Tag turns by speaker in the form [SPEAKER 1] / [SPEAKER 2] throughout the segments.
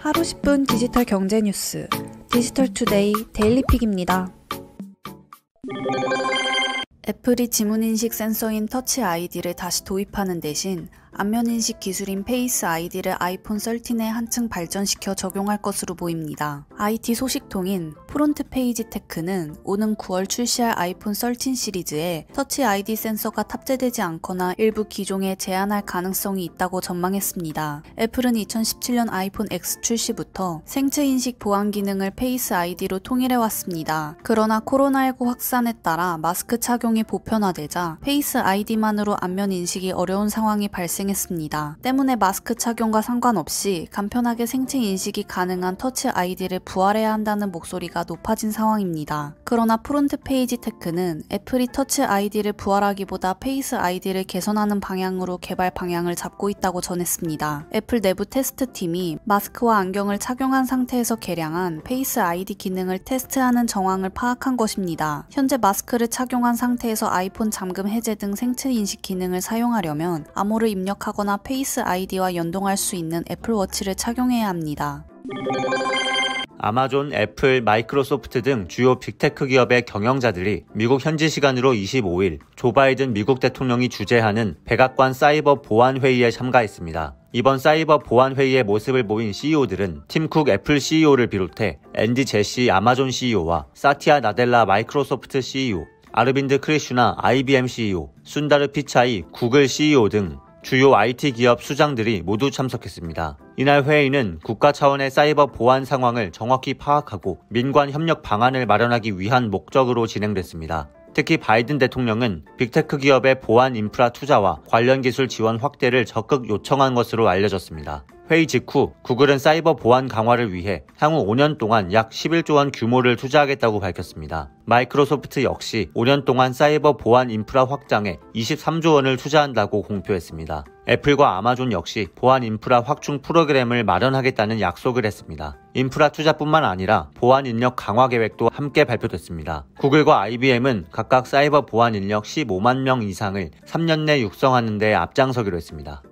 [SPEAKER 1] 하루 10분 디지털 경제 뉴스 디지털투데이 데일리픽입니다. 애플이 지문인식 센서인 터치 아이디를 다시 도입하는 대신 안면인식 기술인 페이스 아이디를 아이폰 13에 한층 발전시켜 적용할 것으로 보입니다. IT 소식통인 프론트페이지 테크는 오는 9월 출시할 아이폰 13 시리즈에 터치 아이디 센서가 탑재되지 않거나 일부 기종에 제한할 가능성이 있다고 전망했습니다. 애플은 2017년 아이폰 X 출시부터 생체인식 보안 기능을 페이스 아이디로 통일해왔습니다. 그러나 코로나19 확산에 따라 마스크 착용이 보편화되자 페이스 아이디만으로 안면 인식이 어려운 상황이 발생했습니다. 때문에 마스크 착용과 상관없이 간편하게 생체 인식이 가능한 터치 아이디를 부활해야 한다는 목소리가 높아진 상황입니다. 그러나 프론트 페이지 테크는 애플이 터치 아이디를 부활하기보다 페이스 아이디를 개선하는 방향으로 개발 방향을 잡고 있다고 전했습니다. 애플 내부 테스트팀이 마스크와 안경을 착용한 상태에서 개량한 페이스 아이디 기능을 테스트하는 정황을 파악한 것입니다. 현재 마스크를 착용한 상태에서 아이폰 잠금 해제 등 생체 인식 기능을 사용하려면 암호를 입력하거나 페이스 아이디와 연동할 수 있는 애플워치를 착용해야 합니다.
[SPEAKER 2] 아마존, 애플, 마이크로소프트 등 주요 빅테크 기업의 경영자들이 미국 현지 시간으로 25일 조 바이든 미국 대통령이 주재하는 백악관 사이버 보안 회의에 참가했습니다. 이번 사이버 보안 회의의 모습을 보인 CEO들은 팀 쿡 애플 CEO를 비롯해 앤디 제시 아마존 CEO와 사티아 나델라 마이크로소프트 CEO, 아르빈드 크리슈나 IBM CEO, 순다르 피차이 구글 CEO 등 주요 IT 기업 수장들이 모두 참석했습니다. 이날 회의는 국가 차원의 사이버 보안 상황을 정확히 파악하고 민관 협력 방안을 마련하기 위한 목적으로 진행됐습니다. 특히 바이든 대통령은 빅테크 기업의 보안 인프라 투자와 관련 기술 지원 확대를 적극 요청한 것으로 알려졌습니다. 회의 직후 구글은 사이버 보안 강화를 위해 향후 5년 동안 약 11조 원 규모를 투자하겠다고 밝혔습니다. 마이크로소프트 역시 5년 동안 사이버 보안 인프라 확장에 23조 원을 투자한다고 공표했습니다. 애플과 아마존 역시 보안 인프라 확충 프로그램을 마련하겠다는 약속을 했습니다. 인프라 투자뿐만 아니라 보안 인력 강화 계획도 함께 발표됐습니다. 구글과 IBM은 각각 사이버 보안 인력 15만 명 이상을 3년 내 육성하는 데 앞장서기로 했습니다.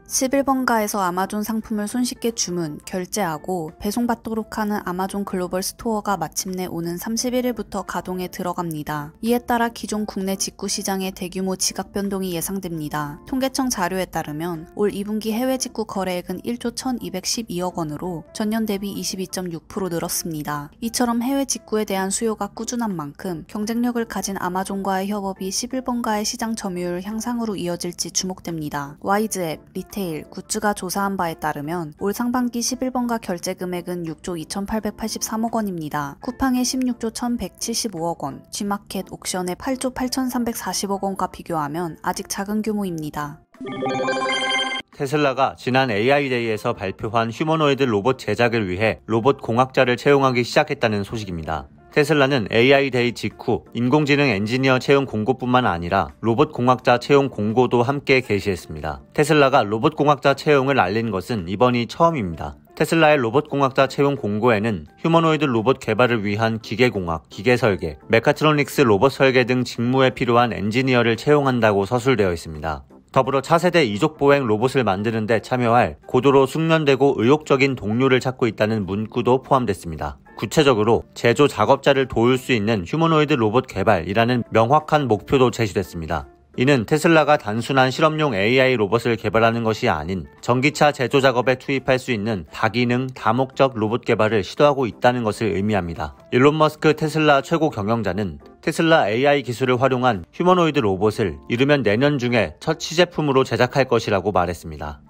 [SPEAKER 1] 11번가에서 아마존 상품을 손쉽게 주문, 결제하고 배송받도록 하는 아마존 글로벌 스토어가 마침내 오는 31일부터 가동에 들어갑니다. 이에 따라 기존 국내 직구 시장의 대규모 지각 변동이 예상됩니다. 통계청 자료에 따르면 올 2분기 해외 직구 거래액은 1조 1212억 원으로 전년 대비 22.6% 늘었습니다. 이처럼 해외 직구에 대한 수요가 꾸준한 만큼 경쟁력을 가진 아마존과의 협업이 11번가의 시장 점유율 향상으로 이어질지 주목됩니다. 와이즈앱, 리테일, 굿즈가 조사한 바에 따르면 올 상반기 11번가 결제 금액은 6조 2883억 원입니다. 쿠팡의 16조 1175억 원, G마켓 옥션의 8조 8340억 원과 비교하면 아직 작은 규모입니다.
[SPEAKER 2] 테슬라가 지난 AI 데이에서 발표한 휴머노이드 로봇 제작을 위해 로봇 공학자를 채용하기 시작했다는 소식입니다. 테슬라는 AI 데이 직후 인공지능 엔지니어 채용 공고뿐만 아니라 로봇 공학자 채용 공고도 함께 게시했습니다. 테슬라가 로봇 공학자 채용을 알린 것은 이번이 처음입니다. 테슬라의 로봇 공학자 채용 공고에는 휴머노이드 로봇 개발을 위한 기계공학, 기계설계, 메카트로닉스 로봇 설계 등 직무에 필요한 엔지니어를 채용한다고 서술되어 있습니다. 더불어 차세대 이족보행 로봇을 만드는 데 참여할 고도로 숙련되고 의욕적인 동료를 찾고 있다는 문구도 포함됐습니다. 구체적으로 제조 작업자를 도울 수 있는 휴머노이드 로봇 개발이라는 명확한 목표도 제시됐습니다. 이는 테슬라가 단순한 실험용 AI 로봇을 개발하는 것이 아닌 전기차 제조 작업에 투입할 수 있는 다기능, 다목적 로봇 개발을 시도하고 있다는 것을 의미합니다. 일론 머스크 테슬라 최고 경영자는 테슬라 AI 기술을 활용한 휴머노이드 로봇을 이르면 내년 중에 첫 시제품으로 제작할 것이라고 말했습니다.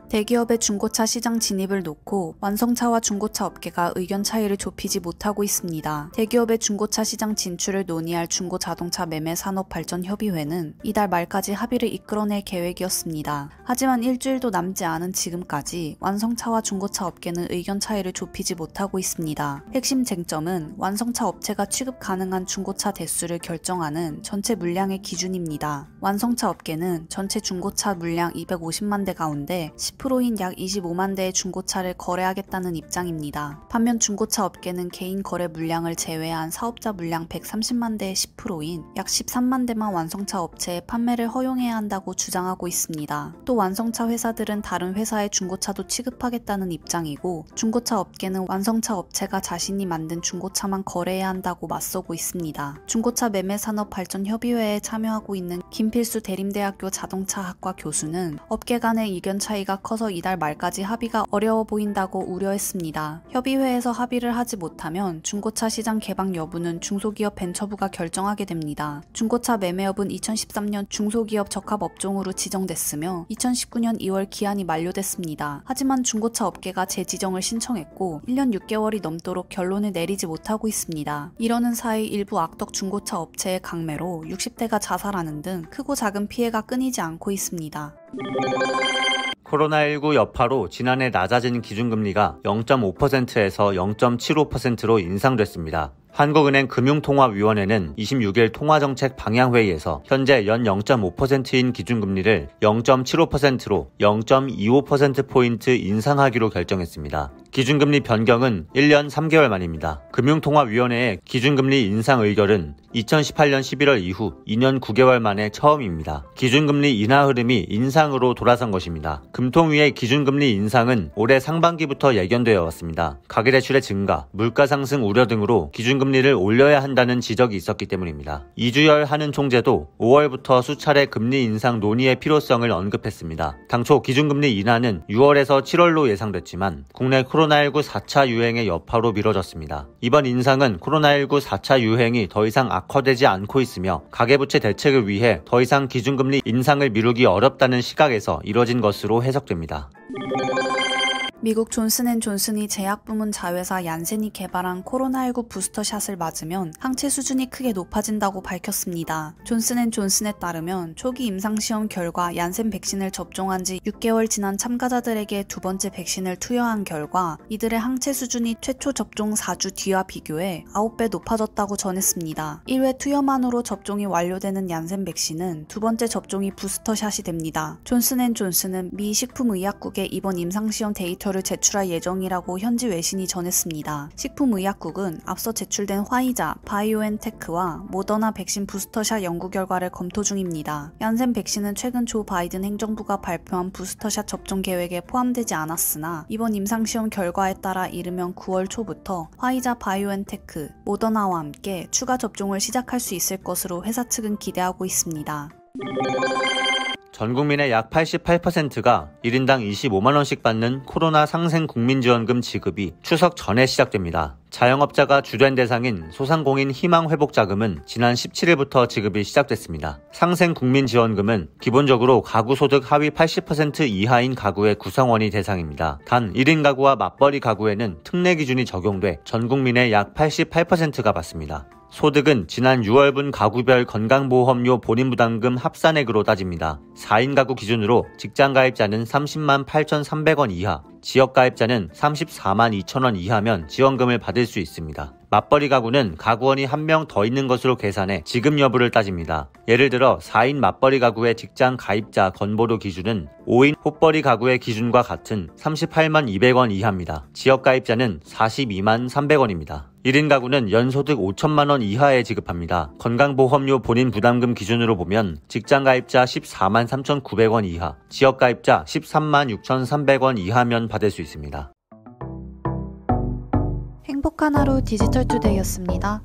[SPEAKER 1] 대기업의 중고차 시장 진입을 놓고 완성차와 중고차 업계가 의견 차이를 좁히지 못하고 있습니다. 대기업의 중고차 시장 진출을 논의할 중고자동차 매매산업발전협의회는 이달 말까지 합의를 이끌어낼 계획이었습니다. 하지만 일주일도 남지 않은 지금까지 완성차와 중고차 업계는 의견 차이를 좁히지 못하고 있습니다. 핵심 쟁점은 완성차 업체가 취급 가능한 중고차 대수를 결정하는 전체 물량의 기준입니다. 완성차 업계는 전체 중고차 물량 250만 대 가운데 10%인 약 25만 대의 중고차를 거래하겠다는 입장입니다. 반면 중고차 업계는 개인 거래 물량을 제외한 사업자 물량 130만 대의 10%인 약 13만 대만 완성차 업체에 판매를 허용해야 한다고 주장하고 있습니다. 또 완성차 회사들은 다른 회사의 중고차도 취급하겠다는 입장이고, 중고차 업계는 완성차 업체가 자신이 만든 중고차만 거래해야 한다고 맞서고 있습니다. 중고차 매매산업발전협의회에 참여하고 있는 김필수 대림대학교 자동차학과 교수는 업계 간의 의견 차이가 커서 이달 말까지 합의가 어려워 보인다고 우려했습니다. 협의회에서 합의를 하지 못하면 중고차 시장 개방 여부는 중소기업 벤처부가 결정하게 됩니다. 중고차 매매업은 2013년 중소기업 적합업종으로 지정됐으며 2019년 2월 기한이 만료됐습니다. 하지만 중고차 업계가 재지정을 신청했고 1년 6개월이 넘도록 결론을 내리지 못하고 있습니다. 이러는 사이 일부 악덕 중고차 업체의 강매로 60대가 자살하는 등 크고 작은 피해가 끊이지 않고 있습니다.
[SPEAKER 2] 코로나19 여파로 지난해 낮아진 기준금리가 0.5%에서 0.75%로 인상됐습니다. 한국은행 금융통화위원회는 26일 통화정책 방향회의에서 현재 연 0.5%인 기준금리를 0.75%로 0.25%포인트 인상하기로 결정했습니다. 기준금리 변경은 1년 3개월 만입니다. 금융통화위원회의 기준금리 인상 의결은 2018년 11월 이후 2년 9개월 만에 처음입니다. 기준금리 인하 흐름이 인상으로 돌아선 것입니다. 금통위의 기준금리 인상은 올해 상반기부터 예견되어 왔습니다. 가계대출의 증가, 물가 상승 우려 등으로 기준금리를 올려야 한다는 지적이 있었기 때문입니다. 이주열 한은 총재도 5월부터 수차례 금리 인상 논의의 필요성을 언급했습니다. 당초 기준금리 인하는 6월에서 7월로 예상됐지만 국내 코로나19 4차 유행의 여파로 미뤄졌습니다. 이번 인상은 코로나19 4차 유행이 더 이상 악화되지 않고 있으며 가계부채 대책을 위해 더 이상 기준금리 인상을 미루기 어렵다는 시각에서 이뤄진 것으로 해석됩니다.
[SPEAKER 1] 미국 존슨앤존슨이 제약부문 자회사 얀센이 개발한 코로나19 부스터샷을 맞으면 항체 수준이 크게 높아진다고 밝혔습니다. 존슨앤존슨에 따르면 초기 임상시험 결과 얀센 백신을 접종한 지 6개월 지난 참가자들에게 두 번째 백신을 투여한 결과 이들의 항체 수준이 최초 접종 4주 뒤와 비교해 9배 높아졌다고 전했습니다. 1회 투여만으로 접종이 완료되는 얀센 백신은 두 번째 접종이 부스터샷이 됩니다. 존슨앤존슨은 미 식품의약국에 이번 임상시험 데이터를 제출할 예정이라고 현지 외신이 전했습니다. 식품의약국은 앞서 제출된 화이자, 바이오엔테크와 모더나 백신 부스터샷 연구 결과를 검토 중입니다. 얀센 백신은 최근 조 바이든 행정부가 발표한 부스터샷 접종 계획에 포함되지 않았으나 이번 임상시험 결과에 따라 이르면 9월 초부터 화이자, 바이오엔테크, 모더나와 함께 추가 접종을 시작할 수 있을 것으로 회사 측은 기대하고 있습니다.
[SPEAKER 2] 전 국민의 약 88%가 1인당 25만원씩 받는 코로나 상생 국민지원금 지급이 추석 전에 시작됩니다. 자영업자가 주된 대상인 소상공인 희망회복자금은 지난 17일부터 지급이 시작됐습니다. 상생 국민지원금은 기본적으로 가구 소득 하위 80% 이하인 가구의 구성원이 대상입니다. 단 1인 가구와 맞벌이 가구에는 특례 기준이 적용돼 전 국민의 약 88%가 받습니다. 소득은 지난 6월분 가구별 건강보험료 본인부담금 합산액으로 따집니다. 4인 가구 기준으로 직장가입자는 30만 8,300원 이하, 지역가입자는 34만 2천원 이하면 지원금을 받을 수 있습니다. 맞벌이 가구는 가구원이 1명 더 있는 것으로 계산해 지급 여부를 따집니다. 예를 들어 4인 맞벌이 가구의 직장 가입자 건보료 기준은 5인 호벌이 가구의 기준과 같은 38만 200원 이하입니다. 지역가입자는 42만 300원입니다. 1인 가구는 연소득 5천만원 이하에 지급합니다. 건강보험료 본인 부담금 기준으로 보면 직장가입자 14만 3,900원 이하, 지역가입자 13만 6,300원 이하면 받을 수 있습니다.
[SPEAKER 1] 행복한 하루 디지털투데이였습니다.